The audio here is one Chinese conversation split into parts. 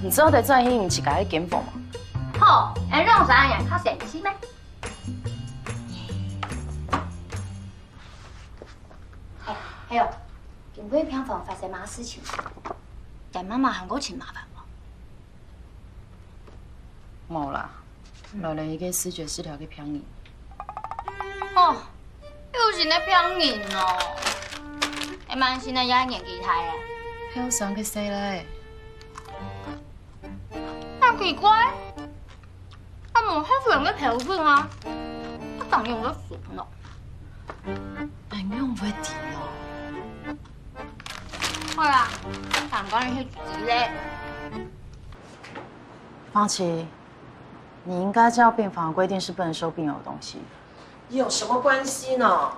你知道在在意是家己减肥吗？好，让啥人较神奇咩？还有，警卫平房发生嘛事情？但妈妈喊我请麻烦吗？冇啦，落来伊个视觉失调去骗你。哦，又是咧骗人哦！你慢先啊，也年纪大啊。还有上去洗嘞？咁奇怪，阿冇黑人嘅條件啊，我當然有得選咯。朋友唔會甜哦。係啊，但講你去煮咧。方琦，你应该知道病房规定是不能收病友的东西。有什么关系呢？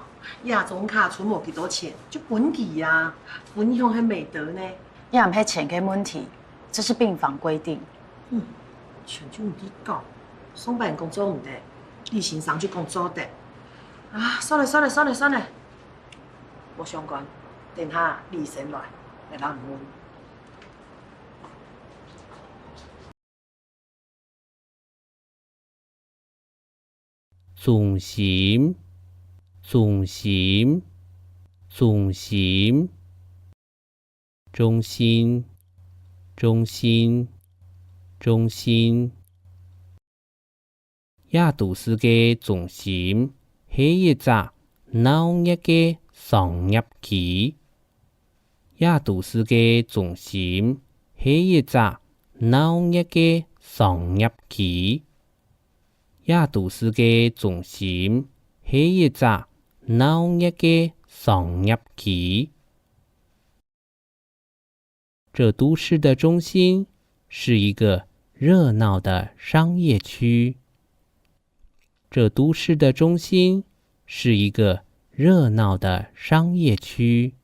亚总卡存冇幾多錢，就本地呀，分享係美德呢。也唔係錢嘅問題，這是病房規定。全就唔啲講，上班工作唔得，例行上去工作得。啊，算了，冇相關，等下李生來咱問。重心，重心，重心，中心，中心，中心。亚都市嘅重心係一隻農業嘅商業區。亞都市嘅重心係一隻農業嘅商業區。亞都市嘅重心係一隻農業嘅商業區。這都市的中心是一個熱鬧的商業區。這都市的中心是一個熱鬧的商業區。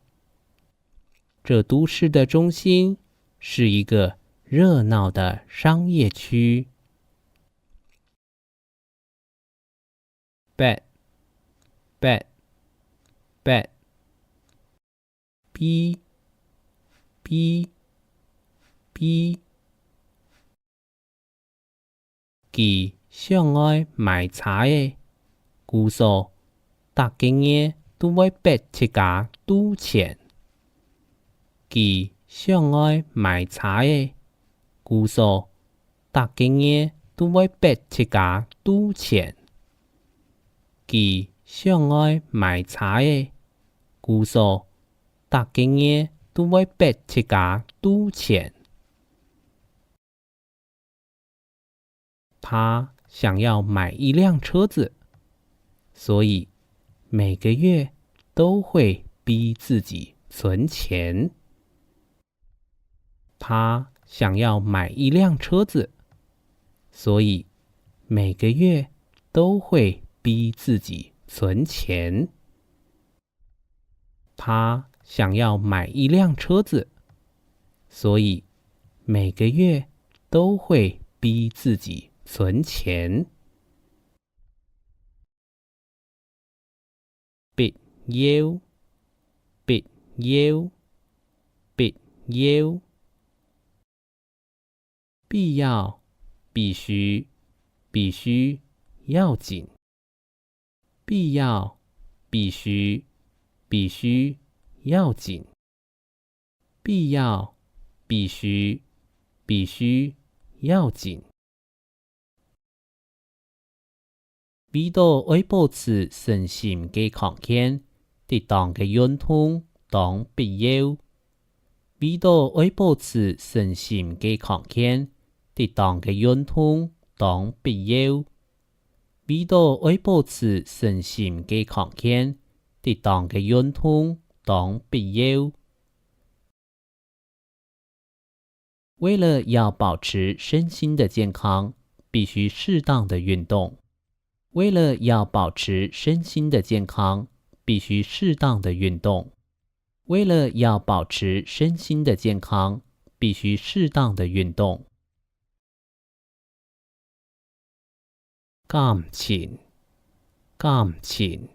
這都市的中心是一個熱鬧的商業區。bed b佢想愛買茶的故數大經嘅都會逼自家賭錢。佢想愛買茶的故數大經嘅都會逼自家賭錢。佢想愛買茶的故數大經嘅都會逼自家賭錢。他想要買一輛車子，所以每個月都會逼自己存錢。他想要買一輛車子，所以每個月都會逼自己存錢。他想要買一輛車子，所以每個月都會逼自己存錢。必要，必要，必要，必要，必須，必須，要緊。必要，必須，必須，要緊。必要，必須，必須，要緊。為到愛保持身心嘅康健，適當嘅運動當必要。為到愛保持身心嘅康健，適當嘅運動當必要。為到愛保持身心嘅康健，適當嘅運動當必要。為了要保持身心的健康，必須適當的運動。為了要保持身心的健康，必須適當的運動。為了要保持身心的健康，必須適當的運動。感情，感情。